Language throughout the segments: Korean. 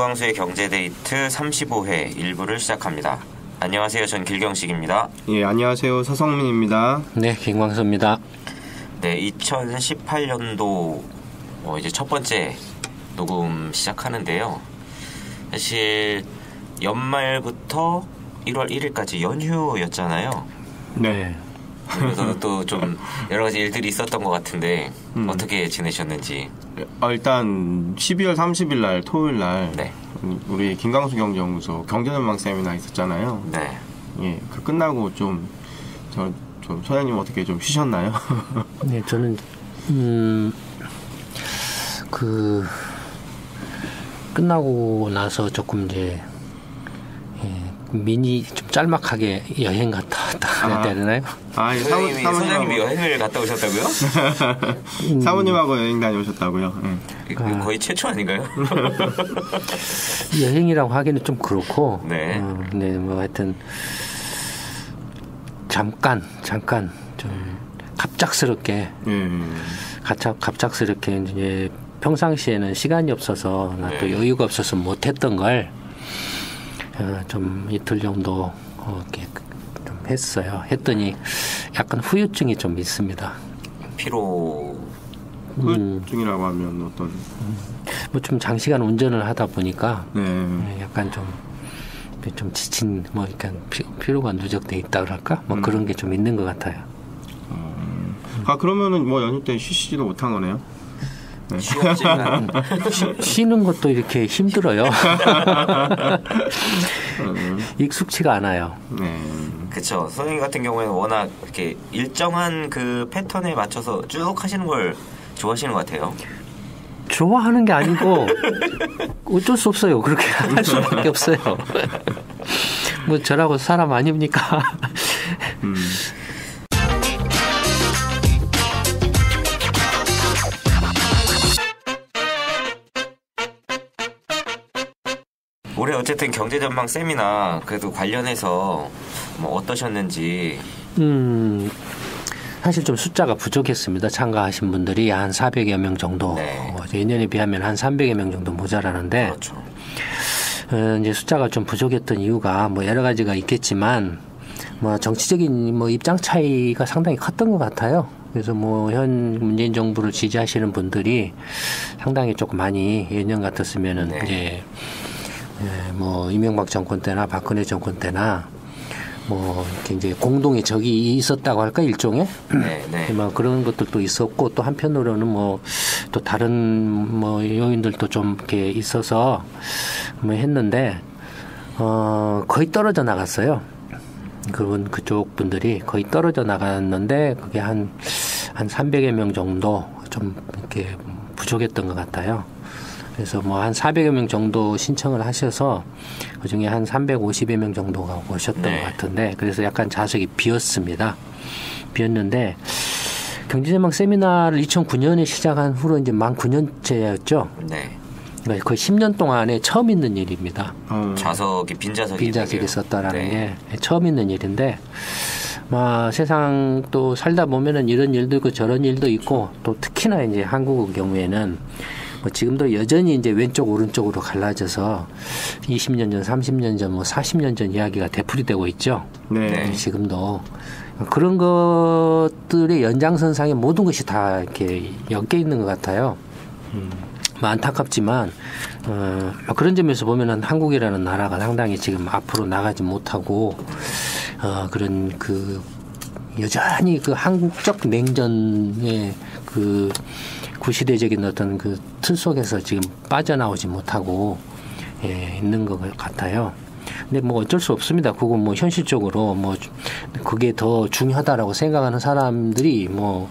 김광수의 경제데이트 35회 1부를 시작합니다. 안녕하세요. 전 길경식입니다. 예, 안녕하세요. 서성민입니다. 네, 김광수입니다. 네, 2018년도 이제 첫 번째 녹음 시작하는데요. 사실 연말부터 1월 1일까지 연휴였잖아요. 네. 그래서 또 좀 여러 가지 일들이 있었던 것 같은데 어떻게 지내셨는지. 일단 12월 30일 날 토요일 날 네. 우리 김광수 경제연구소 경제전망 세미나 있었잖아요. 네. 예, 그 끝나고 좀 소장님 어떻게 좀 쉬셨나요? 네, 저는 그 끝나고 나서 조금 이제 미니 좀 짤막하게 여행 갔다 왔다 해야 되나요? 아, 소장님이 여행을 갔다 오셨다고요? 사모님하고 여행 다녀오셨다고요? 거의 최초 아닌가요? 여행이라고 하기는 좀 그렇고, 네. 네, 뭐 하여튼 잠깐 좀 갑작스럽게 이제 평상시에는 시간이 없어서 나 또 여유가 없어서 못했던 걸 좀 이틀 정도 이렇게 좀 했어요. 했더니 약간 후유증이 좀 있습니다. 후유증이라고 하면 어떤? 뭐 좀 장시간 운전을 하다 보니까 네. 약간 좀 지친 뭐 약간 피로가 누적돼 있다 그럴까? 뭐 그런 게 좀 있는 것 같아요. 아, 그러면은 뭐 연휴 때 쉬시지도 못한 거네요? 네. 쉬었지만 쉬는 것도 이렇게 힘들어요. 익숙치가 않아요. 네. 그렇죠. 선생님 같은 경우에는 워낙 이렇게 일정한 그 패턴에 맞춰서 쭉 하시는 걸 좋아하시는 것 같아요. 좋아하는 게 아니고 어쩔 수 없어요. 그렇게 할 수밖에 없어요. 뭐 저라고 사람 아닙니까? 올해 어쨌든 경제전망 세미나 그래도 관련해서 뭐 어떠셨는지. 사실 좀 숫자가 부족했습니다. 참가하신 분들이 한 400여 명 정도. 네. 예년에 비하면 한 300여 명 정도 모자라는데. 그렇죠. 이제 숫자가 좀 부족했던 이유가 뭐 여러 가지가 있겠지만 뭐 정치적인 뭐 입장 차이가 상당히 컸던 것 같아요. 그래서 뭐 현 문재인 정부를 지지하시는 분들이 상당히 조금 많이 예년 같았으면은 이제 뭐 이명박 정권 때나 박근혜 정권 때나 뭐 이렇게 이제 공동의 적이 있었다고 할까 일종의 뭐 그런 것들도 있었고 또 한편으로는 뭐 또 다른 뭐 요인들도 좀 이렇게 있어서 뭐 했는데 거의 떨어져 나갔어요. 그쪽 분들이 거의 떨어져 나갔는데 그게 한 300여 명 정도 좀 이렇게 부족했던 것 같아요. 그래서 뭐 한 400여 명 정도 신청을 하셔서 그중에 한 350여 명 정도가 오셨던 것 같은데 그래서 약간 좌석이 비었습니다. 비었는데 경제전망 세미나를 2009년에 시작한 후로 이제 만 9년째였죠. 네. 그러니까 거의 10년 동안에 처음 있는 일입니다. 좌석이 빈 자석이 있었다라는 게 처음 있는 일인데 세상 또 살다 보면은 이런 일도 있고 저런 일도 있고 또 특히나 이제 한국의 경우에는 뭐 지금도 여전히 이제 왼쪽 오른쪽으로 갈라져서 20년 전, 30년 전, 뭐 40년 전 이야기가 되풀이되고 있죠. 네. 지금도 그런 것들의 연장선상에 모든 것이 다 이렇게 엮여 있는 것 같아요. 뭐 안타깝지만 그런 점에서 보면은 한국이라는 나라가 상당히 지금 앞으로 나가지 못하고 그런 그 여전히 그 한국적 냉전의 그 구시대적인 어떤 그 틀 속에서 지금 빠져나오지 못하고 있는 것 같아요. 근데 뭐 어쩔 수 없습니다. 그거 뭐 현실적으로 뭐 그게 더 중요하다라고 생각하는 사람들이 뭐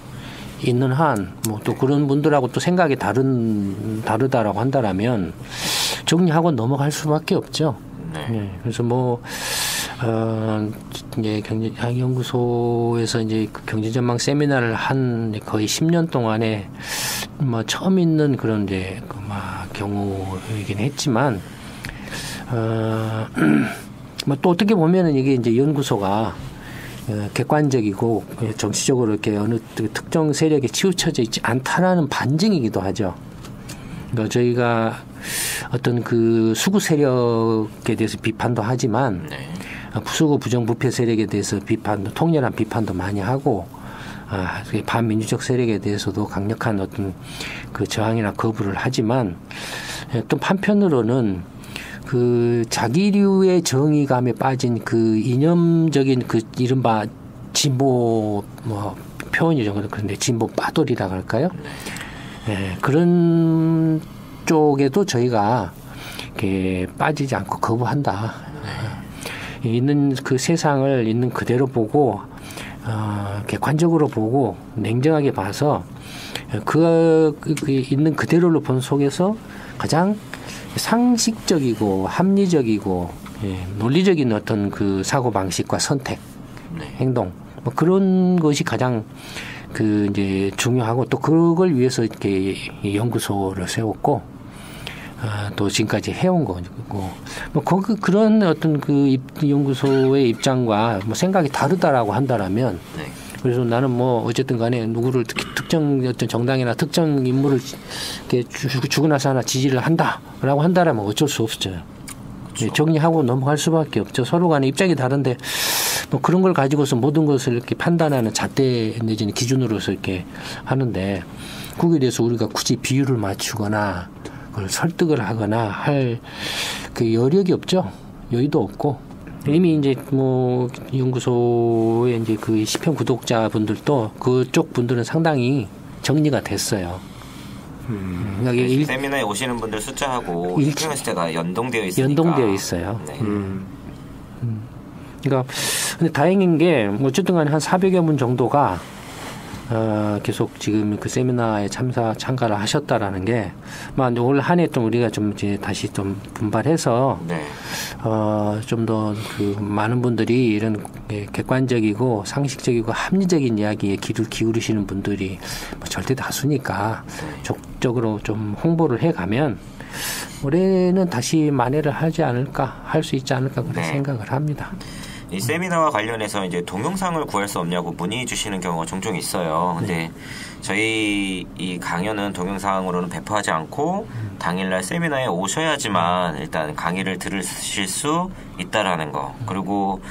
있는 한 뭐 또 그런 분들하고 또 생각이 다르다라고 한다라면 정리하고 넘어갈 수밖에 없죠. 네. 그래서 뭐 이제 경제연구소에서 이제 경제전망 세미나를 한 거의 10년 동안에 뭐 처음 있는 그런 이제 경우이긴 했지만 뭐 또 어떻게 보면은 이게 이제 연구소가 객관적이고 정치적으로 이렇게 어느 특정 세력에 치우쳐져 있지 않다라는 반증이기도 하죠. 그러니까 저희가 어떤 그 수구 세력에 대해서 비판도 하지만 네. 수구 부정부패 세력에 대해서 비판도 통렬한 비판도 많이 하고 반민주적 세력에 대해서도 강력한 어떤 그 저항이나 거부를 하지만 또 한편으로는 그 자기류의 정의감에 빠진 그 이념적인 그 이른바 진보 뭐 표현이 좀 그런데 진보 빠돌이라고 할까요? 네, 그런 쪽에도 저희가 이렇게 빠지지 않고 거부한다. 있는 그 세상을 있는 그대로 보고 객관적으로 보고 냉정하게 봐서 그 있는 그대로를 본 속에서 가장 상식적이고 합리적이고 논리적인 어떤 그 사고 방식과 선택, 행동 뭐 그런 것이 가장 그 이제 중요하고 또 그걸 위해서 이렇게 연구소를 세웠고 또 지금까지 해온 거고 뭐 그런 어떤 그 연구소의 입장과 뭐 생각이 다르다라고 한다라면 그래서 나는 뭐 어쨌든 간에 누구를 특정 어떤 정당이나 특정 인물을 이렇게 주고 나서 하나 지지를 한다라고 한다라면 어쩔 수 없죠. 그렇죠. 정리하고 넘어갈 수밖에 없죠. 서로 간에 입장이 다른데 뭐 그런 걸 가지고서 모든 것을 이렇게 판단하는 잣대 내지는 기준으로서 이렇게 하는데 거기에 대해서 우리가 굳이 비율을 맞추거나 그걸 설득을 하거나 할 그 여력이 없죠. 여유도 없고 이미 이제 뭐 연구소의 이제 그 시편 구독자분들도 그쪽 분들은 상당히 정리가 됐어요. 세미나에 오시는 분들 숫자하고 일정한 숫자가 연동되어 있으니까. 연동되어 있어요. 네. 그러니까 근데 다행인 게 어쨌든 간에 한 400여 분 정도가 계속 지금 그 세미나에 참가를 하셨다라는 게, 올 한 해 좀 우리가 좀 이제 다시 좀 분발해서, 네. 좀 더 그 많은 분들이 이런 객관적이고 상식적이고 합리적인 이야기에 귀를 기울이시는 분들이 뭐 절대 다수니까 적극적으로 좀 홍보를 해 가면 올해는 다시 만회를 하지 않을까, 할 수 있지 않을까 그렇게 생각을 합니다. 이 세미나와 관련해서 이제 동영상을 구할 수 없냐고 문의 주시는 경우가 종종 있어요. 근데 저희 이 강연은 동영상으로는 배포하지 않고 당일날 세미나에 오셔야지만 일단 강의를 들으실 수 있다라는 거. 그리고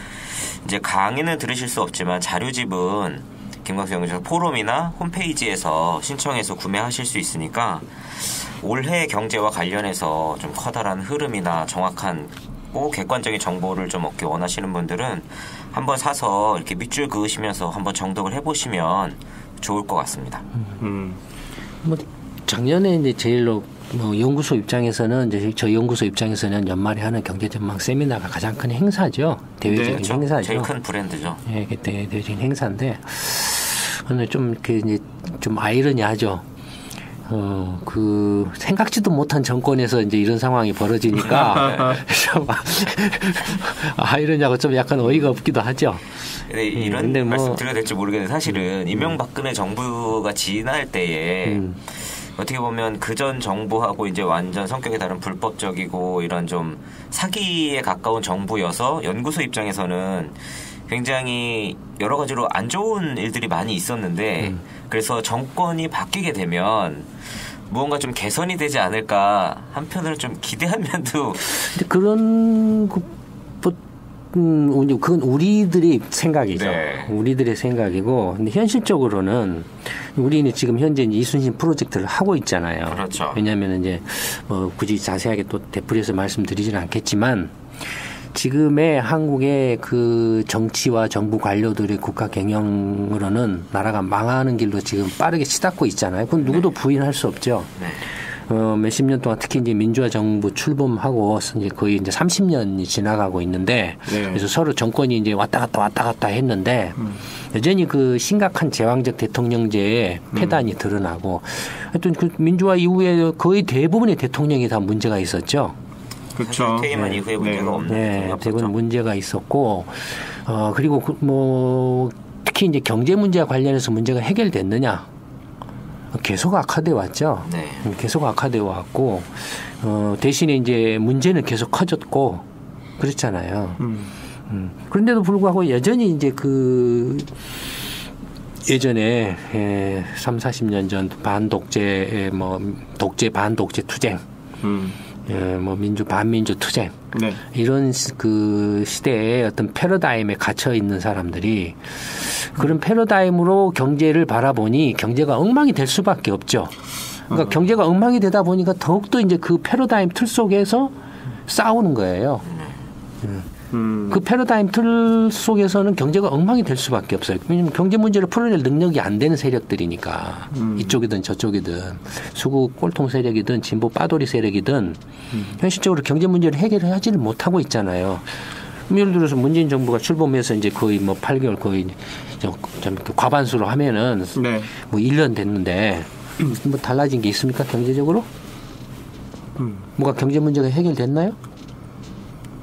이제 강의는 들으실 수 없지만 자료집은 김광수 연구소 포럼이나 홈페이지에서 신청해서 구매하실 수 있으니까 올해 경제와 관련해서 좀 커다란 흐름이나 정확한 객관적인 정보를 좀 얻기 원하시는 분들은 한번 사서 이렇게 밑줄 그으시면서 한번 정독을 해보시면 좋을 것 같습니다. 뭐 작년에 이제 제일로 뭐 연구소 입장에서는 이제 저희 연구소 입장에서는 연말에 하는 경제전망 세미나가 가장 큰 행사죠. 대외적인 그렇죠. 행사죠. 제일 큰 브랜드죠. 예, 그때 대외적인 행사인데 오늘 좀 이렇게 이제 좀 아이러니하죠. 그 생각지도 못한 정권에서 이제 이런 상황이 벌어지니까 이러냐고 좀 약간 어이가 없기도 하죠. 네, 이런 말씀 드려야 될지 모르겠는데 사실은 이명박근혜 정부가 지날 때에 어떻게 보면 그전 정부하고 이제 완전 성격이 다른 불법적이고 이런 좀 사기에 가까운 정부여서 연구소 입장에서는 굉장히 여러 가지로 안 좋은 일들이 많이 있었는데 그래서 정권이 바뀌게 되면 무언가 좀 개선이 되지 않을까 한편으로 좀 기대한 면도. 근데 그런 그건 우리들의 생각이죠. 네. 우리들의 생각이고, 근데 현실적으로는 우리는 지금 현재 이순신 프로젝트를 하고 있잖아요. 그렇죠. 왜냐하면 이제 뭐 굳이 자세하게 또 되풀이해서 말씀드리지는 않겠지만. 지금의 한국의 그 정치와 정부 관료들의 국가 경영으로는 나라가 망하는 길로 지금 빠르게 치닫고 있잖아요. 그건 누구도 부인할 수 없죠. 몇십 년 동안 특히 이제 민주화 정부 출범하고 이제 거의 이제 30년이 지나가고 있는데 그래서 서로 정권이 이제 왔다 갔다 했는데 여전히 그 심각한 제왕적 대통령제의 폐단이 드러나고 하여튼 그 민주화 이후에 거의 대부분의 대통령이 다 문제가 있었죠. 그렇죠. 퇴임한 이후에 문제가 없는. 네, 대부분 문제가 있었고, 그리고 뭐 특히 이제 경제 문제와 관련해서 문제가 해결됐느냐? 계속 악화돼 왔죠. 네. 계속 악화돼 왔고, 대신에 이제 문제는 계속 커졌고, 그렇잖아요. 그런데도 불구하고 여전히 이제 그 예전에 3, 40년 전 반독재 독재 반독재 투쟁, 뭐 민주 반민주 투쟁 네. 이런 그 시대에 어떤 패러다임에 갇혀 있는 사람들이 그런 패러다임으로 경제를 바라보니 경제가 엉망이 될 수밖에 없죠. 그러니까 경제가 엉망이 되다 보니까 더욱더 이제 그 패러다임 틀 속에서 싸우는 거예요. 그 패러다임 틀 속에서는 경제가 엉망이 될 수밖에 없어요. 왜냐하면 경제 문제를 풀어낼 능력이 안 되는 세력들이니까 이쪽이든 저쪽이든 수구 꼴통 세력이든 진보 빠돌이 세력이든 현실적으로 경제 문제를 해결하지를 못하고 있잖아요. 예를 들어서 문재인 정부가 출범해서 이제 거의 뭐 8개월 거의 좀 과반수로 하면은 네. 뭐 1년 됐는데 뭐 달라진 게 있습니까 경제적으로? 뭐가 경제 문제가 해결됐나요?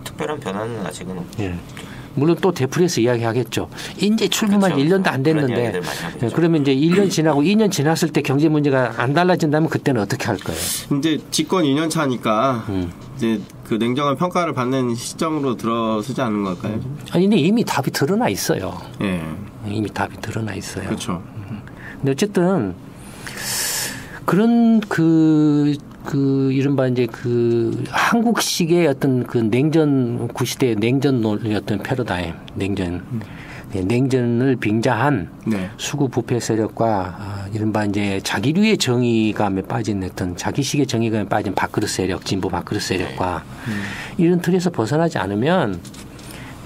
특별한 변화는 아직은 없죠. 예. 물론 또 되풀이해서 이야기하겠죠. 이제 출범한 그렇죠. 1년도 안 됐는데 예, 그러면 이제 1년 지나고 2년 지났을 때 경제 문제가 안 달라진다면 그때는 어떻게 할 거예요? 이제 집권 2년 차니까 이제 그 냉정한 평가를 받는 시점으로 들어서지 않는 걸까요? 아니 근데 이미 답이 드러나 있어요. 예. 이미 답이 드러나 있어요. 그렇죠. 근데 어쨌든 그런 이른바 이제 그 한국식의 어떤 그 냉전 구시대의 냉전론의 어떤 패러다임, 냉전을 빙자한 네. 수구 부패 세력과 이른바 이제 자기류의 정의감에 빠진 어떤 자기식의 정의감에 빠진 밥그릇 세력, 진보 밥그릇 세력과 이런 틀에서 벗어나지 않으면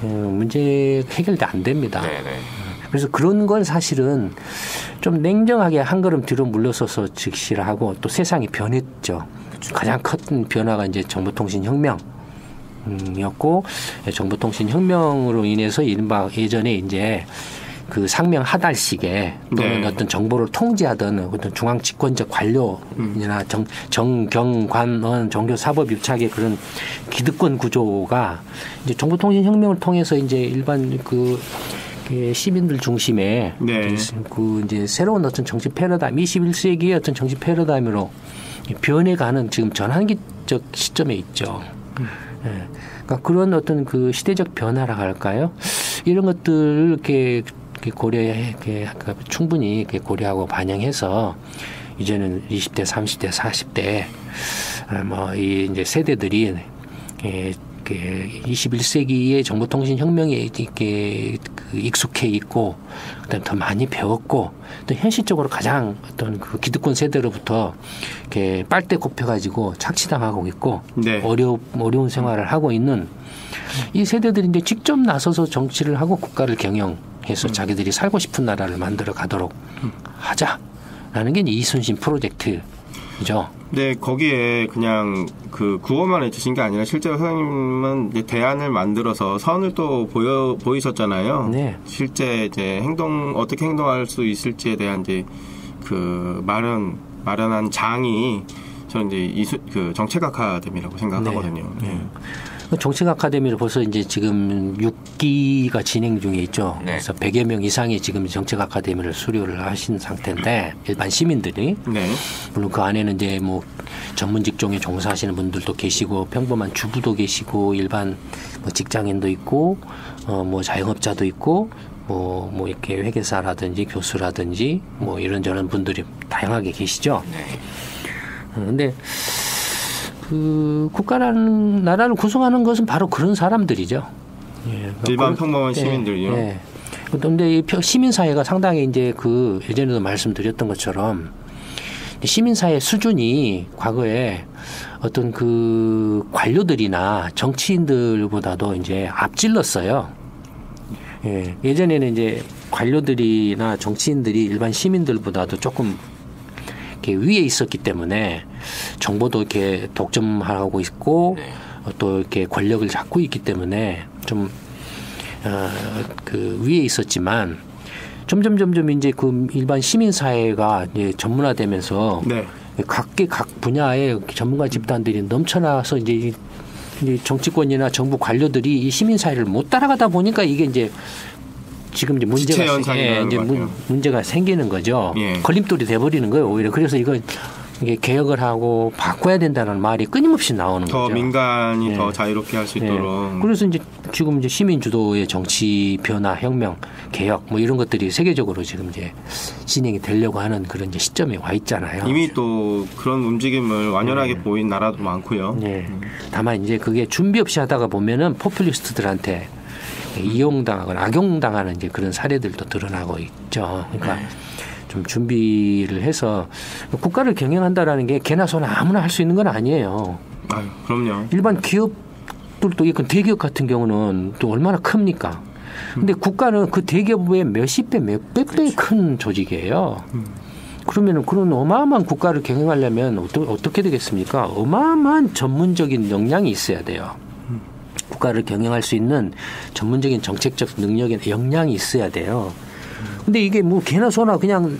문제 해결도 안 됩니다. 네, 네. 그래서 그런 건 사실은 좀 냉정하게 한 걸음 뒤로 물러서서 직시를 하고 또 세상이 변했죠. 그렇죠. 가장 큰 변화가 이제 정보통신혁명이었고 정보통신혁명으로 인해서 이른바 예전에 이제 그 상명 하달식의 또는 네. 어떤 정보를 통제하던 어떤 중앙 집권적 관료나 정경관원 종교사법 유착의 그런 기득권 구조가 이제 정보통신혁명을 통해서 이제 일반 그 시민들 중심의 네. 그 이제 새로운 어떤 정치 패러다임, 21세기의 어떤 정치 패러다임으로 변해가는 지금 전환기적 시점에 있죠. 예. 그러니까 그런 어떤 그 시대적 변화라 할까요? 이런 것들을 이렇게 충분히 이렇게 고려하고 반영해서 이제는 20대, 30대, 40대 뭐 이 이제 세대들이 21세기의 정보통신혁명에 이렇게 익숙해 있고, 그다음에 더 많이 배웠고, 또 현실적으로 가장 어떤 그 기득권 세대로부터 이렇게 빨대 꼽혀가지고 착취당하고 있고, 네. 어려운 생활을 하고 있는 이 세대들이 이제 직접 나서서 정치를 하고 국가를 경영해서 자기들이 살고 싶은 나라를 만들어 가도록 하자라는 게 이순신 프로젝트죠. 네, 거기에 그냥 그 구호만 해주신 게 아니라 실제로 선생님은 이제 대안을 만들어서 선을 또 보이셨잖아요. 네. 실제 이제 어떻게 행동할 수 있을지에 대한 이제 그 마련한 장이 저는 이제 그 정책 아카데미라고 생각하거든요. 네. 네. 정책 아카데미를 벌써 이제 지금 6기가 진행 중에 있죠. 네. 그래서 100여 명 이상이 지금 정책 아카데미를 수료를 하신 상태인데 일반 시민들이 네. 물론 그 안에는 이제 뭐 전문 직종에 종사하시는 분들도 계시고 평범한 주부도 계시고 일반 뭐 직장인도 있고 뭐 자영업자도 있고 뭐 이렇게 회계사라든지 교수라든지 뭐 이런저런 분들이 다양하게 계시죠. 네. 근데 그 국가라는 나라를 구성하는 것은 바로 그런 사람들이죠. 예, 일반 평범한 시민들이요. 예. 그런데 이 시민사회가 상당히 이제 그 예전에도 말씀드렸던 것처럼 시민사회 수준이 과거에 어떤 그 관료들이나 정치인들보다도 이제 앞질렀어요. 예. 예전에는 이제 관료들이나 정치인들이 일반 시민들보다도 조금 이렇게 위에 있었기 때문에 정보도 이렇게 독점하고 있고 네. 또 이렇게 권력을 잡고 있기 때문에 좀 그 위에 있었지만 점점 이제 그 일반 시민 사회가 이제 전문화되면서 네. 각 분야의 전문가 집단들이 넘쳐나서 이제 정치권이나 정부 관료들이 이 시민 사회를 못 따라가다 보니까 이게 이제 지금 이제 문제가 생기는 거죠. 예. 걸림돌이 돼버리는 거예요. 오히려 그래서 이게 개혁을 하고 바꿔야 된다는 말이 끊임없이 나오는 더 거죠. 민간이 더 자유롭게 할 수 있도록. 그래서 이제 지금 이제 시민 주도의 정치 변화, 혁명, 개혁 뭐 이런 것들이 세계적으로 지금 이제 진행이 되려고 하는 그런 이제 시점에 와 있잖아요. 이미 또 그런 움직임을 완연하게 보인 나라도 많고요. 네. 다만 이제 그게 준비 없이 하다가 보면은 포퓰리스트들한테 이용당하거나 악용당하는 이제 그런 사례들도 드러나고 있죠. 그러니까 좀 준비를 해서 국가를 경영한다라는 게 개나 소나 아무나 할 수 있는 건 아니에요. 아유, 그럼요. 일반 기업들도 이건 대기업 같은 경우는 또 얼마나 큽니까? 근데 국가는 그 대기업의 몇십 배, 몇백 배 큰 조직이에요. 그러면은 그런 어마어마한 국가를 경영하려면 어떻게 되겠습니까? 어마어마한 전문적인 역량이 있어야 돼요. 국가를 경영할 수 있는 전문적인 정책적 능력의 역량이 있어야 돼요. 근데 이게 뭐 개나 소나 그냥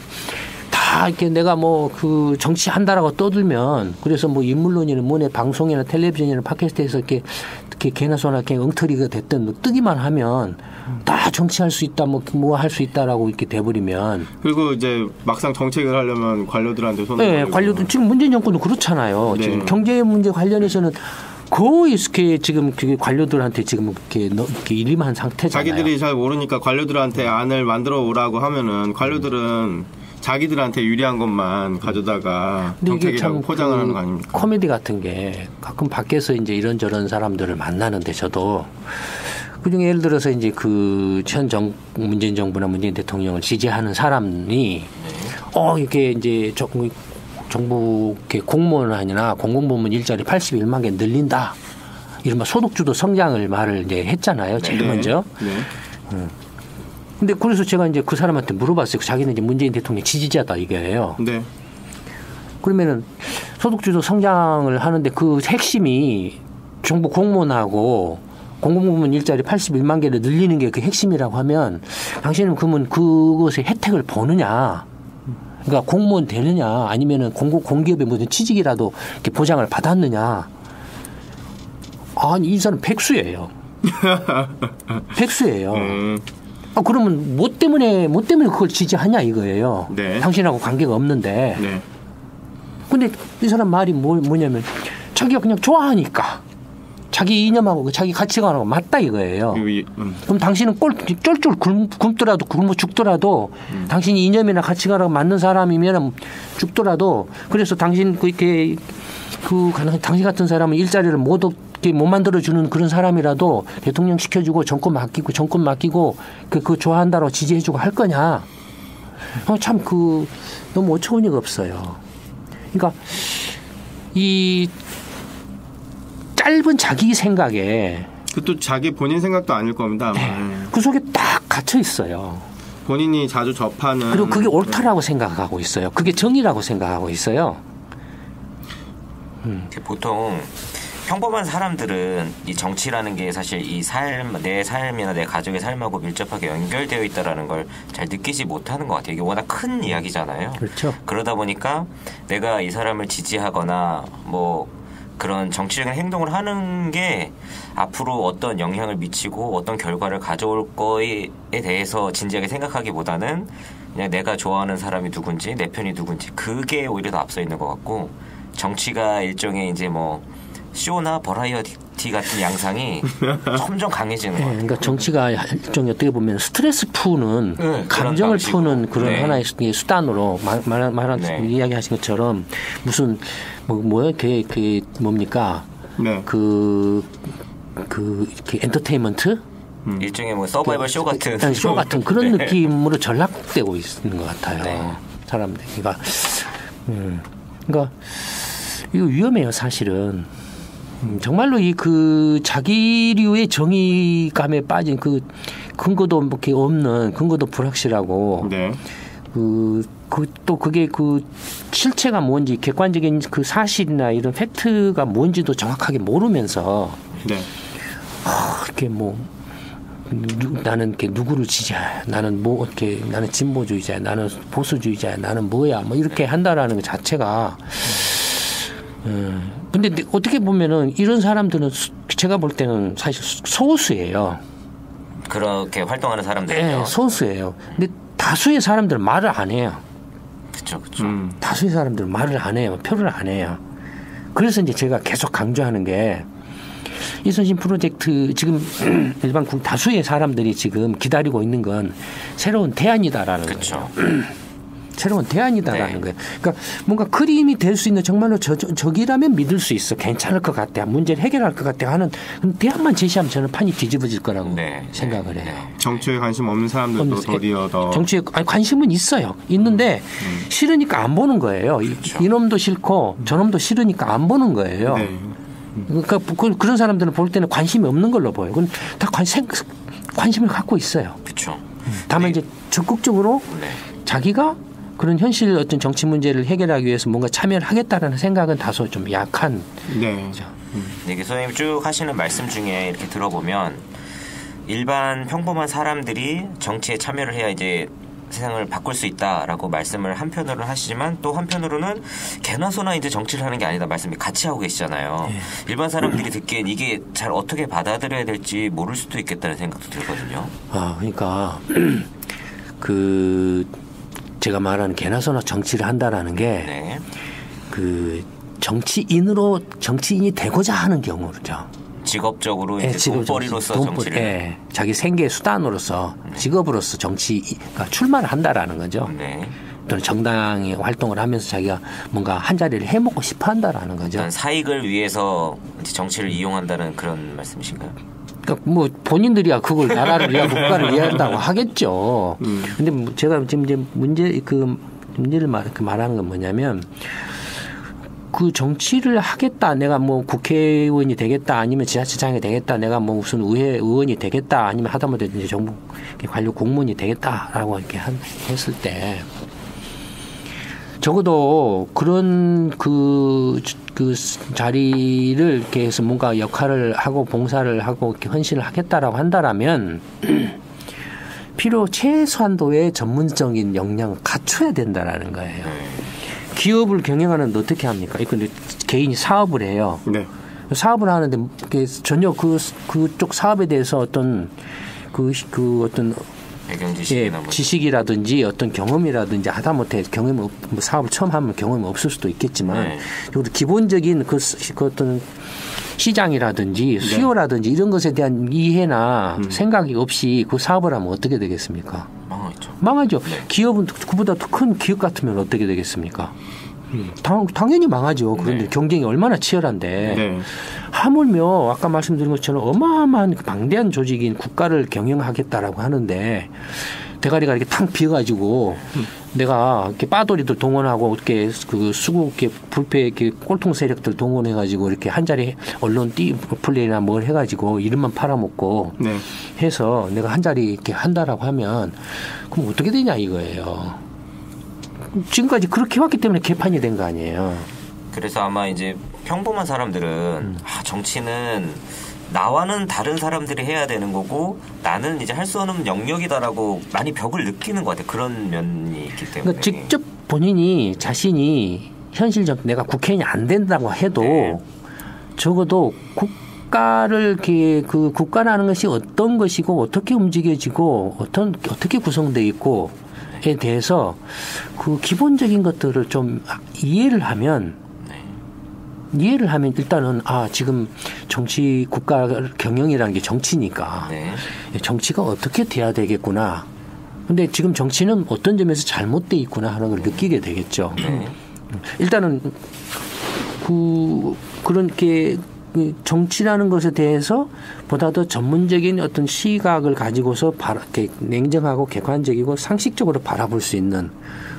다 이렇게 내가 뭐 그 정치한다라고 떠들면 그래서 뭐 인물론이나 뭐네 방송이나 텔레비전이나 팟캐스트에서 이렇게 개나 소나 이렇게 엉터리가 됐든 뭐 뜨기만 하면 다 정치할 수 있다 뭐 할 수 있다라고 이렇게 돼버리면 그리고 이제 막상 정책을 하려면 관료들한테 손을 네, 관료들 지금 문재인 정권도 그렇잖아요. 네. 지금 경제 문제 관련해서는 거의 이렇게 지금 관료들한테 지금 이렇게 일임한 상태잖아요. 자기들이 잘 모르니까 관료들한테 안을 만들어 오라고 하면은 관료들은 자기들한테 유리한 것만 가져다가 정책이라고 포장을 하는 거 아닙니까? 코미디 같은 게 가끔 밖에서 이제 이런저런 사람들을 만나는데 저도 그중에 예를 들어서 이제 그 문재인 정부나 문재인 대통령을 지지하는 사람이 이게 이제 정부 공무원이나 공공부문 일자리 81만 개 늘린다. 이른바 소득주도 성장을 말을 이제 했잖아요. 제일 먼저. 네. 근데 그래서 제가 이제 그 사람한테 물어봤어요. 자기는 이제 문재인 대통령 지지자다 이게요. 네. 그러면은 소득주도 성장을 하는데 그 핵심이 정부 공무원하고 공공부문 일자리 81만 개를 늘리는 게 그 핵심이라고 하면 당신은 그러면 그것의 혜택을 보느냐? 그러니까 공무원 되느냐 아니면은 공기업의 무슨 취직이라도 이렇게 보장을 받았느냐? 아니 이 사람 백수예요. 백수예요. 그러면 뭐 때문에 그걸 지지하냐 이거예요. 네. 당신하고 관계가 없는데. 네. 근데 이 사람 말이 뭐냐면 자기가 그냥 좋아하니까 자기 이념하고 자기 가치관하고 맞다 이거예요. 그럼 당신은 쫄쫄 굶더라도 굶어 죽더라도 당신이 이념이나 가치관하고 맞는 사람이면 죽더라도 그래서 당신 당신 같은 사람은 일자리를 못 만들어주는 그런 사람이라도 대통령 시켜주고 정권 맡기고 그 좋아한다고 지지해주고 할 거냐? 참 너무 어처구니가 없어요. 그러니까 이 짧은 자기 생각에 그것도 자기 본인 생각도 아닐 겁니다. 네. 그 속에 딱 갇혀 있어요. 본인이 자주 접하는 그리고 그게 옳다라고 생각하고 있어요. 그게 정의라고 생각하고 있어요. 보통 평범한 사람들은 이 정치라는 게 사실 내 삶이나 내 가족의 삶하고 밀접하게 연결되어 있다라는 걸 잘 느끼지 못하는 것 같아요. 이게 워낙 큰 이야기잖아요. 그렇죠. 그러다 보니까 내가 이 사람을 지지하거나 뭐 그런 정치적인 행동을 하는 게 앞으로 어떤 영향을 미치고 어떤 결과를 가져올 거에 대해서 진지하게 생각하기보다는 그냥 내가 좋아하는 사람이 누군지 내 편이 누군지 그게 오히려 더 앞서 있는 것 같고 정치가 일종의 이제 뭐 쇼나 버라이어티 같은 양상이 점점 강해지는 것 같아요. 그러니까 정치가 일종의 어떻게 보면 스트레스 푸는 감정을 푸는 그런 하나의 수단으로 이야기하신 것처럼 무슨 이렇게 뭡니까? 네. 이렇게 엔터테인먼트? 일종의 뭐 서바이벌 쇼 같은 쇼 같은 그런 느낌으로 전락되고 있는 것 같아요. 네. 사람들. 그러니까 이거 위험해요, 사실은. 정말로 자기류의 정의감에 빠진 근거도 이렇게 없는 근거도 불확실하고 네. 또 그게 실체가 뭔지 객관적인 그 사실이나 이런 팩트가 뭔지도 정확하게 모르면서 네. 이렇게 나는 이렇게 누구를 지지해 나는 나는 진보주의자야 나는 보수주의자야 나는 뭐야 이렇게 한다라는 것 자체가 근데 어떻게 보면은 이런 사람들은 제가 볼 때는 사실 소수예요. 그렇게 활동하는 사람들이요. 네, 소수예요. 근데 다수의 사람들은 말을 안 해요. 그렇죠. 다수의 사람들은 말을 안 해요. 표를 안 해요. 그래서 이제 제가 계속 강조하는 게 이순신 프로젝트 지금 일반 다수의 사람들이 지금 기다리고 있는 건 새로운 대안이다라는 그렇죠. 거죠. 새로운 대안이다라는 거예요. 그러니까 뭔가 그림이 될 수 있는 정말로 저기라면 믿을 수 있어. 괜찮을 것 같아. 문제를 해결할 것 같아 하는 대안만 제시하면 저는 판이 뒤집어질 거라고 생각을 해요. 정치에 관심 없는 사람들도 도리어 더. 정치에 관심은 있어요. 있는데 싫으니까 안 보는 거예요. 그렇죠. 이놈도 싫고 저놈도 싫으니까 안 보는 거예요. 그러니까 그런 사람들은 볼 때는 관심이 없는 걸로 보여요. 그건 다 관심을 갖고 있어요. 그렇죠. 다만 이제 적극적으로 자기가 그런 현실 어떤 정치 문제를 해결하기 위해서 뭔가 참여를 하겠다라는 생각은 다소 좀 약한. 이게 선생님 쭉 하시는 말씀 중에 이렇게 들어보면 일반 평범한 사람들이 정치에 참여를 해야 이제 세상을 바꿀 수 있다라고 말씀을 한편으로는 하시지만 또 한편으로는 개나 소나 이제 정치를 하는 게 아니다 말씀이 같이 하고 계시잖아요. 일반 사람들이 듣기엔 이게 잘 어떻게 받아들여야 될지 모를 수도 있겠다는 생각도 들거든요. 그러니까 제가 말하는 개나 소나 정치를 한다라는 게 정치인이 되고자 하는 경우죠. 직업적으로 이제 돈벌이로서 정치를 자기 생계 수단으로서 직업으로서 정치가 출마를 한다라는 거죠. 또는 정당이 활동을 하면서 자기가 뭔가 한 자리를 해먹고 싶어 한다라는 거죠. 사익을 위해서 정치를 이용한다는 그런 말씀이신가요? 그러니까 뭐 본인들이야 그걸 나라를 위하고 국가를 위한다고 하겠죠. 근데 제가 지금 이제 문제를 말하는 건 뭐냐면 그 정치를 하겠다. 내가 뭐 국회의원이 되겠다. 아니면 지자체장이 되겠다. 내가 뭐 무슨 의회 의원이 되겠다. 아니면 하다못해 이제 정부 관료 공무원이 되겠다라고 이렇게 했을 때 적어도 그런 그 자리를 이렇게 해서 뭔가 역할을 하고 봉사를 하고 이렇게 헌신을 하겠다라고 한다라면 최소한도의 전문적인 역량을 갖춰야 된다라는 거예요. 기업을 경영하는데 어떻게 합니까? 근데 개인이 사업을 해요. 사업을 하는데 전혀 그쪽 사업에 대해서 어떤 어떤 지식이라든지 어떤 경험이라든지 하다못해 사업을 처음 하면 경험이 없을 수도 있겠지만 기본적인 그 어떤 시장이라든지 수요라든지 이런 것에 대한 이해나 생각이 없이 그 사업을 하면 어떻게 되겠습니까? 망하죠. 기업은 그보다 더 큰 기업 같으면 어떻게 되겠습니까? 당연히 망하죠. 그런데 경쟁이 얼마나 치열한데 하물며 아까 말씀드린 것처럼 어마어마한 방대한 조직인 국가를 경영하겠다라고 하는데 대가리가 이렇게 탕 비어가지고 내가 이렇게 빠돌이들 동원하고 이렇게 그 수국 불패 꼴통 세력들 동원해가지고 이렇게 한 자리 언론 플레이나 뭘 해가지고 이름만 팔아먹고 해서 내가 한 자리 이렇게 한다라고 하면 그럼 어떻게 되냐 이거예요. 지금까지 그렇게 해왔기 때문에 개판이 된 거 아니에요. 그래서 아마 이제 평범한 사람들은 정치는 나와는 다른 사람들이 해야 되는 거고 나는 이제 할 수 없는 영역이다라고 많이 벽을 느끼는 것 같아요. 그런 면이 있기 때문에. 그러니까 직접 본인이 자신이 현실적 내가 국회의원이 안 된다고 해도 적어도 국가를 그 국가라는 것이 어떤 것이고 어떻게 움직여지고 어떻게 구성되어 있고 에 대해서 그 기본적인 것들을 좀 이해를 하면 일단은 지금 정치 국가 경영이라는 게 정치니까 정치가 어떻게 돼야 되겠구나. 근데 지금 정치는 어떤 점에서 잘못돼 있구나 하는 걸 느끼게 되겠죠. 일단은 그렇게 정치라는 것에 대해서 보다 더 전문적인 어떤 시각을 가지고서 이렇게 냉정하고 객관적이고 상식적으로 바라볼 수 있는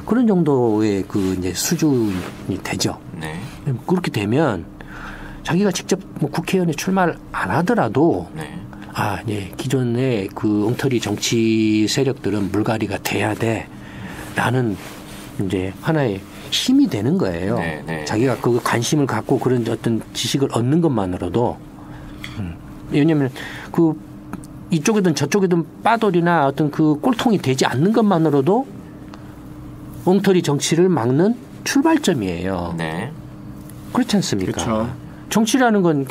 그런 정도의 이제 수준이 되죠. 그렇게 되면 자기가 직접 뭐 국회의원에 출마를 안 하더라도 기존의 그 엉터리 정치 세력들은 물갈이가 돼야 돼라는 이제 하나의 힘이 되는 거예요. 자기가 그 관심을 갖고 그런 어떤 지식을 얻는 것만으로도 왜냐하면 이쪽이든 저쪽이든 빠돌이나 어떤 그 꼴통이 되지 않는 것만으로도 엉터리 정치를 막는 출발점이에요. 그렇지 않습니까? 그렇죠. 정치라는 건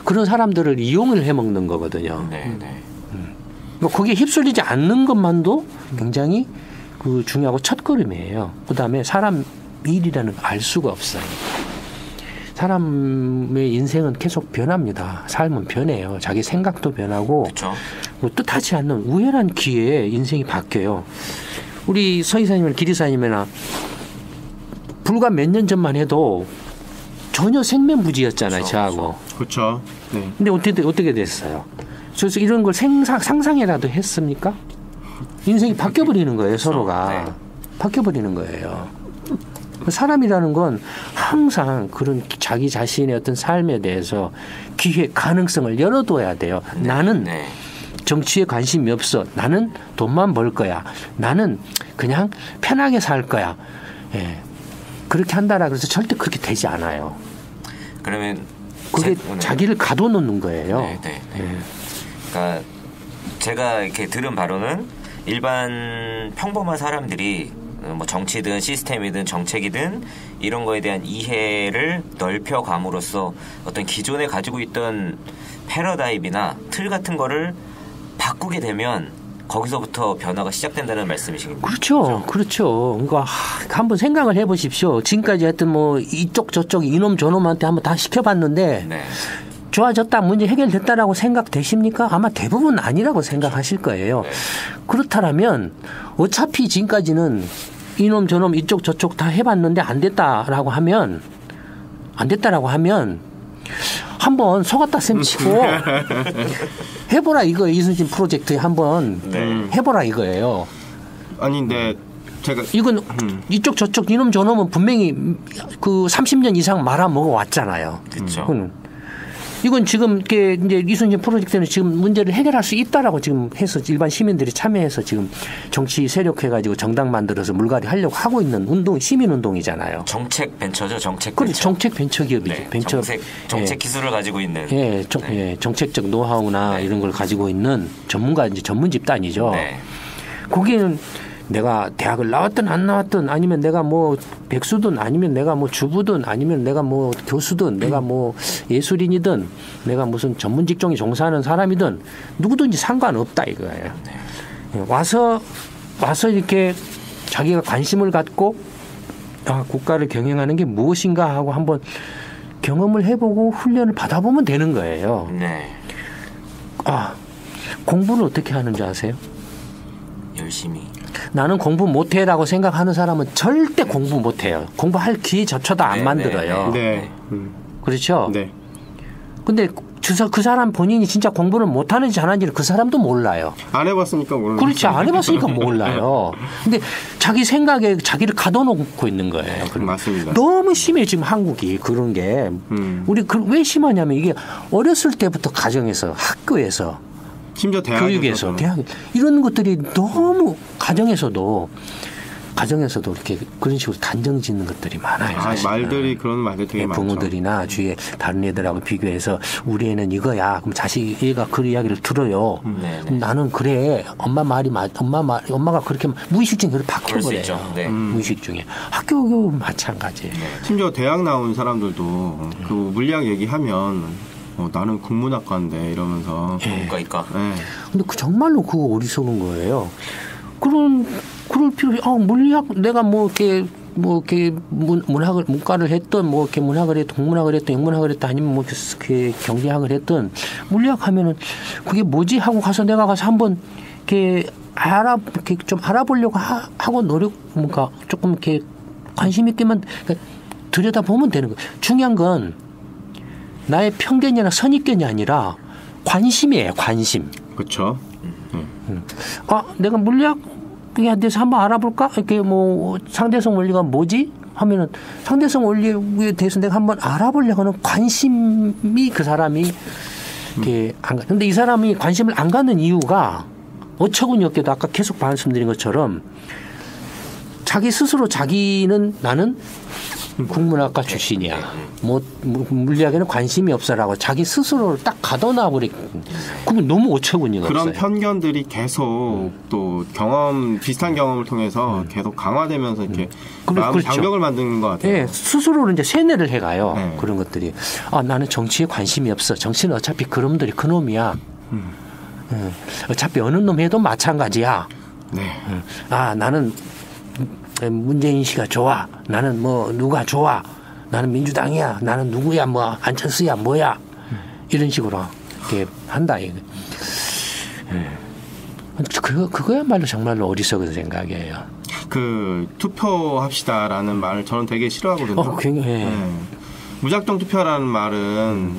그런 사람들을 이용을 해먹는 거거든요. 거기에 휩쓸리지 않는 것만도 굉장히 중요하고 첫걸음이에요. 그다음에 사람 일이라는 걸 알 수가 없어요. 사람의 인생은 계속 변합니다. 삶은 변해요. 자기 생각도 변하고 뭐 뜻하지 않는 우연한 기회에 인생이 바뀌어요. 우리 서 이사님이나 길 이사님이나 불과 몇 년 전만 해도 전혀 생면부지였잖아요. 저하고. 그렇죠. 네. 근데 어떻게 됐어요? 그래서 이런 걸 상상이라도 했습니까? 인생이 바뀌어버리는 거예요. 서로가. 네. 바뀌어버리는 거예요. 사람이라는 건 항상 그런 자기 자신의 어떤 삶에 대해서 기회, 가능성을 열어둬야 돼요. 네. 나는 정치에 관심이 없어. 나는 돈만 벌 거야. 나는 그냥 편하게 살 거야. 예. 그렇게 한다라 그래서 절대 그렇게 되지 않아요. 그러면 그게 자기를 가둬놓는 거예요. 네. 그러니까 제가 이렇게 들은 바로는 일반 평범한 사람들이 뭐 정치든 시스템이든 정책이든 이런 거에 대한 이해를 넓혀감으로써 어떤 기존에 가지고 있던 패러다임이나 틀 같은 거를 바꾸게 되면 거기서부터 변화가 시작된다는 말씀이신가요? 그렇죠. 그러니까 한번 생각을 해보십시오. 지금까지 하여튼 뭐 이쪽 저쪽 이놈 저놈한테 한번 다 시켜봤는데 좋아졌다, 문제 해결됐다라고 생각되십니까? 아마 대부분 아니라고 생각하실 거예요. 그렇다면 어차피 지금까지는 이놈 저놈 이쪽 저쪽 다 해봤는데 안 됐다라고 하면 한번 속았다 셈 치고 해보라 이거 이순신 프로젝트에 한번 해보라 이거예요. 아니 근데 제가 이건 이쪽 저쪽 이놈 저놈은 분명히 그 30년 이상 말아먹어 왔잖아요. 그렇죠. 이건 지금 이제 이순신 프로젝트는 지금 문제를 해결할 수 있다라고 지금 해서 일반 시민들이 참여해서 지금 정치 세력해가지고 정당 만들어서 물갈이 하려고 하고 있는 운동, 시민운동이잖아요. 정책 벤처죠, 정책 벤처. 정책 벤처 기업이죠. 네, 정책 기술을 가지고 있는. 정책적 노하우나 이런 걸 가지고 있는 전문가, 이제 전문 집단이죠. 거기는 내가 대학을 나왔든 안 나왔든 아니면 내가 뭐 백수든 아니면 내가 뭐 주부든 아니면 내가 뭐 교수든 내가 뭐 예술인이든 내가 무슨 전문 직종에 종사하는 사람이든 누구든지 상관없다 이거예요. 와서 이렇게 자기가 관심을 갖고 국가를 경영하는 게 무엇인가 하고 한번 경험을 해보고 훈련을 받아보면 되는 거예요. 공부는 어떻게 하는지 아세요? 열심히. 나는 공부 못해라고 생각하는 사람은 절대 공부 못해요. 공부할 기회조차도 안 만들어요. 그렇죠? 근데 그 사람 본인이 진짜 공부를 못하는지 잘하는지는 그 사람도 몰라요. 안 해봤으니까 모르는 거죠. 그렇지. 안 해봤으니까 몰라요. 근데 자기 생각에 자기를 가둬놓고 있는 거예요. 맞습니다. 너무 심해 지금 한국이 그런 게. 우리 왜 심하냐면 이게 어렸을 때부터 가정에서 학교에서 심지어 교육에서 대학 이런 것들이 너무 가정에서도 이렇게 그런 식으로 단정 짓는 것들이 많아요. 말들이 그런 말들 되게 많죠. 부모들이나 주위에 다른 애들하고 비교해서 우리 애는 이거야. 그럼 얘가 그 이야기를 들어요. 나는 그래. 엄마가 그렇게 무의식 중에 그걸 바꿔버려요. 무의식 중에. 학교 교육은 마찬가지예요. 심지어 대학 나온 사람들도 그 물리학 얘기하면 나는 국문학과인데 이러면서 국가니까. 근데 정말로 그거 어리석은 거예요. 그럴 필요. 물리학 내가 이렇게 문과를 했던 이렇게 문학을 했던 동문학을 했던 영문학을 했던 아니면 이렇게 경제학을 했던 물리학 하면은 그게 뭐지 하고 내가 한번 이렇게 좀 알아보려고 하고 조금 이렇게 관심 있게만 들여다보면 되는 거예요. 중요한 건 나의 편견이나 선입견이 아니라 관심이에요. 관심. 그렇죠. 내가 물리학에 대해서 한번 알아볼까? 이렇게 상대성 원리가 뭐지? 하면은 상대성 원리에 대해서 내가 한번 알아보려고 하는 관심이 그 사람이 이렇게 근데 이 사람이 관심을 안 갖는 이유가 어처구니 없게도 아까 계속 말씀드린 것처럼 자기 스스로 나는 국문학과 출신이야. 물리학에는 관심이 없어라고 자기 스스로를 딱 가둬놔버리. 그건 너무 어처구니가 없어요. 그런 편견들이 계속 또 비슷한 경험을 통해서 계속 강화되면서 이렇게 마음 장벽을 만드는 것 같아요. 스스로를 이제 세뇌를 해가요. 그런 것들이. 나는 정치에 관심이 없어. 정치는 어차피 그놈들이 그놈이야. 어차피 어느 놈 해도 마찬가지야. 나는 문재인 씨가 좋아. 나는 누가 좋아. 나는 민주당이야. 나는 누구야. 뭐 안철수야. 뭐야. 이런 식으로 이렇게 한다. 그거야말로 정말로 어리석은 생각이에요. 그 투표합시다라는 말을 저는 되게 싫어하거든요. 굉장히. 무작정 투표라는 말은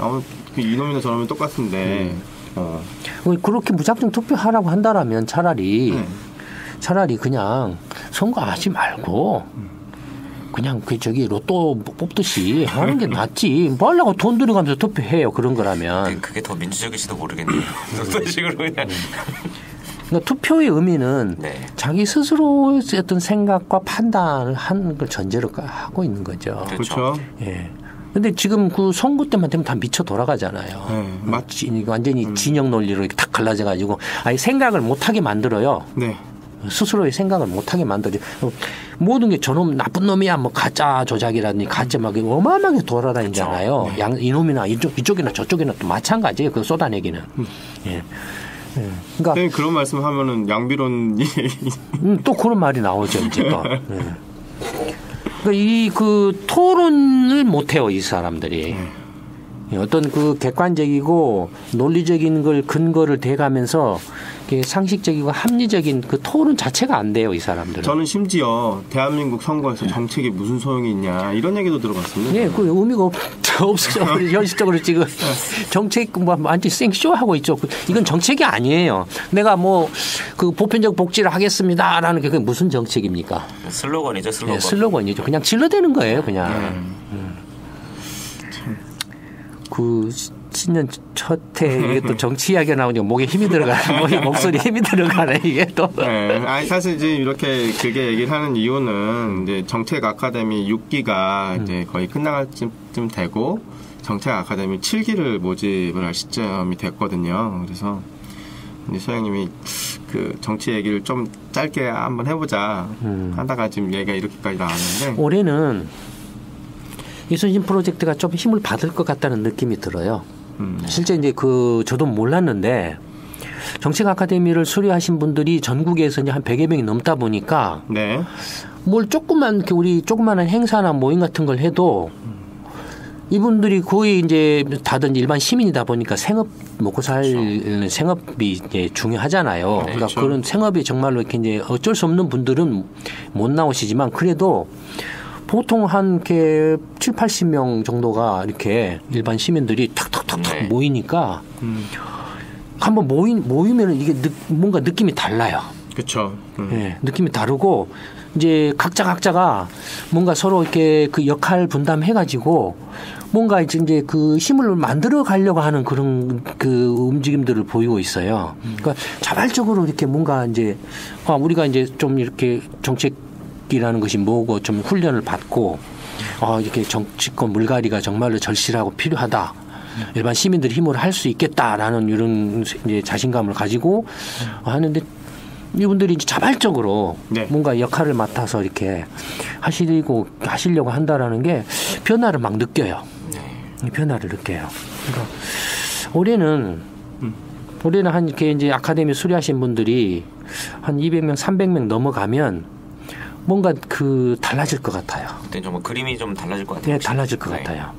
이놈이나 저놈이 똑같은데 그렇게 무작정 투표하라고 한다라면 차라리 그냥 선거하지 말고 그냥 저기 로또 뽑듯이 하는 게 낫지. 뭐 하려고 돈 들여가면서 투표해요. 그런 거라면. 그게 더 민주적일지도 모르겠네요. 어떤 식으로 그냥. 그러니까 투표의 의미는 자기 스스로의 어떤 생각과 판단을 하는 걸 전제로 하고 있는 거죠. 그렇죠. 예. 근데 지금 그 선거 때만 되면 다 미쳐 돌아가잖아요. 완전히 진영 논리로 이렇게 탁 갈라져가지고 아예 생각을 못하게 만들어요. 네. 스스로의 생각을 못하게 만들어요. 모든 게 저놈 나쁜 놈이야, 뭐 가짜 조작이라든지 가짜 막 어마어마하게 돌아다니잖아요. 그렇죠. 이놈이나 이쪽이나 저쪽이나 또 마찬가지예요. 그 쏟아내기는. 예. 그러니까 그런 말씀하면은 양비론이 또 그런 말이 나오죠, 이제 또. 그러니까 그 토론을 못 해요, 이 사람들이. 어떤 그 객관적이고 논리적인 걸 근거를 대가면서 상식적이고 합리적인 그 토론 자체가 안 돼요, 이 사람들은. 저는 심지어 대한민국 선거에서 정책이 무슨 소용이 있냐 이런 얘기도 들어봤습니다. 네, 그 의미가 없어요. 현실적으로 지금 정책 뭐 완전 생쇼하고 있죠. 이건 정책이 아니에요. 내가 뭐 그 보편적 복지를 하겠습니다라는 게 그게 무슨 정책입니까? 슬로건이죠, 슬로건. 네, 슬로건이죠. 그냥 질러대는 거예요, 그냥. 그 신년 첫해 이게 또 정치 이야기가 나오니까 목에 힘이 들어가네. 목소리 힘이 들어가네 이게 또. 아니 사실 이제 이렇게 길게 얘기를 하는 이유는 이제 정책 아카데미 6기가 이제 거의 끝나갈 쯤 되고 정책 아카데미 7기를 모집을 할 시점이 됐거든요. 그래서 이제 소장님이 그 정치 얘기를 좀 짧게 한번 해보자 하다가 지금 얘기가 이렇게까지 나왔는데 올해는 이순신 프로젝트가 좀 힘을 받을 것 같다는 느낌이 들어요. 실제 이제 저도 몰랐는데 정책 아카데미를 수료하신 분들이 전국에서 이제 한 100여 명이 넘다 보니까 뭘 우리 조그마한 행사나 모임 같은 걸 해도 이분들이 거의 이제 다들 일반 시민이다 보니까 생업 먹고 살 생업이 이제 중요하잖아요. 그러니까 그런 생업이 정말로 이렇게 이제 어쩔 수 없는 분들은 못 나오시지만 그래도 보통 한 이렇게 7, 80명 정도가 이렇게 일반 시민들이 탁탁탁탁 모이니까 한번 모이면은 이게 뭔가 느낌이 달라요. 그렇죠. 네, 느낌이 다르고 이제 각자가 뭔가 서로 이렇게 그 역할 분담해가지고 뭔가 이제 그 힘을 만들어 가려고 하는 그런 그 움직임들을 보이고 있어요. 그러니까 자발적으로 이렇게 뭔가 이제 우리가 이제 좀 이렇게 정책이라는 것이 뭐고 좀 훈련을 받고 이렇게 정치권 물갈이가 정말로 절실하고 필요하다. 일반 시민들이 힘으로 할 수 있겠다라는 이런 이제 자신감을 가지고 하는데 이분들이 이제 자발적으로 뭔가 역할을 맡아서 이렇게 하시려고 한다라는 게 변화를 막 느껴요. 변화를 느껴요. 그러니까 올해는 한 이렇게 이제 아카데미 수료하신 분들이 한 200명, 300명 넘어가면 뭔가 달라질 것 같아요. 그때 좀 그림이 좀 달라질 것 같아요. 네, 달라질 것 같아요.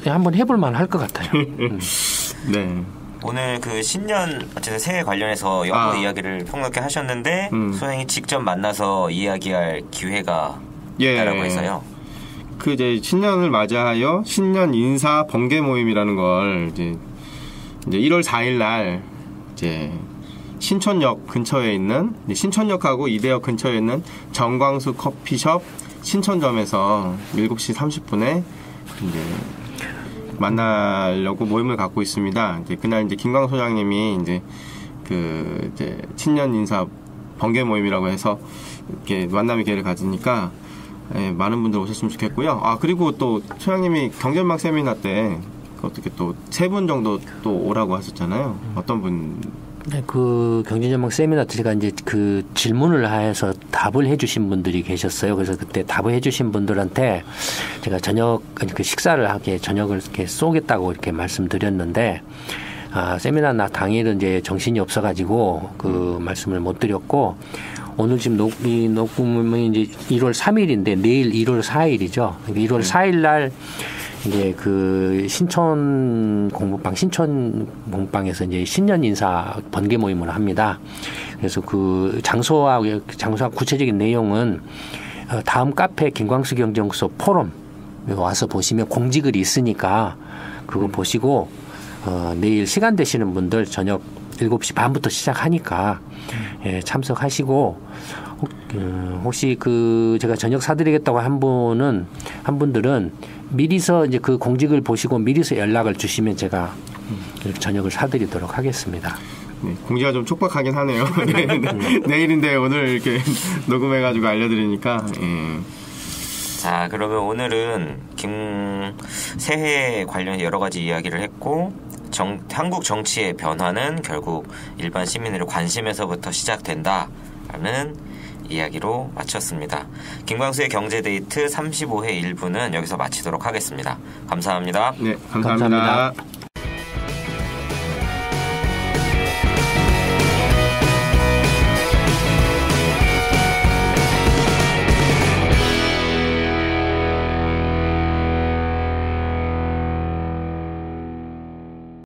한번 해볼 만할 것 같아요. 네. 오늘 그 신년 어쨌든 새해 관련해서 여러 이야기를 폭넓게 하셨는데 소장이 직접 만나서 이야기할 기회가 있다라고 해서요. 그 이제 신년을 맞이하여 신년 인사 번개 모임이라는 걸 이제 1월 4일 날 이제 신촌역 근처에 있는 신촌역하고 이대역 근처에 있는 정광수 커피숍 신촌점에서 7시 30분에 이제 만나려고 모임을 갖고 있습니다. 이제 그날 이제 김광 소장님이 이제 신년 인사 번개 모임이라고 해서 이렇게 만남의 기회를 가지니까 많은 분들 오셨으면 좋겠고요. 그리고 또 소장님이 경제음악 세미나 때 어떻게 또 3분 정도 또 오라고 하셨잖아요. 어떤 분? 네, 그 경제전망 세미나 때 제가 이제 그 질문을 해서 답을 해주신 분들이 계셨어요. 그래서 그때 답을 해주신 분들한테 제가 식사를 하게 저녁을 이렇게 쏘겠다고 이렇게 말씀드렸는데 세미나 당일은 이제 정신이 없어가지고 그 말씀을 못 드렸고 오늘 지금 녹음이 이제 1월 3일인데 내일 1월 4일이죠. 1월 4일 날 이제 그 신촌 공부방에서 이제 신년 인사 번개 모임을 합니다. 그래서 그 장소와 구체적인 내용은 다음 카페 김광수 경제연구소 포럼 와서 보시면 공지글이 있으니까 그거 보시고 내일 시간 되시는 분들 저녁 7시 반부터 시작하니까 참석하시고 혹시 그 제가 저녁 사드리겠다고 한 분들은 미리서 이제 그 공직을 보시고 미리서 연락을 주시면 제가 저녁을 사드리도록 하겠습니다. 네, 공지가 좀 촉박하긴 하네요. 내일인데 오늘 이렇게 녹음해가지고 알려드리니까. 자, 그러면 오늘은 새해 관련 여러 가지 이야기를 했고 한국 정치의 변화는 결국 일반 시민들의 관심에서부터 시작된다라는 이야기로 마쳤습니다. 김광수의 경제데이트 35회 1부는 여기서 마치도록 하겠습니다. 감사합니다. 네, 감사합니다.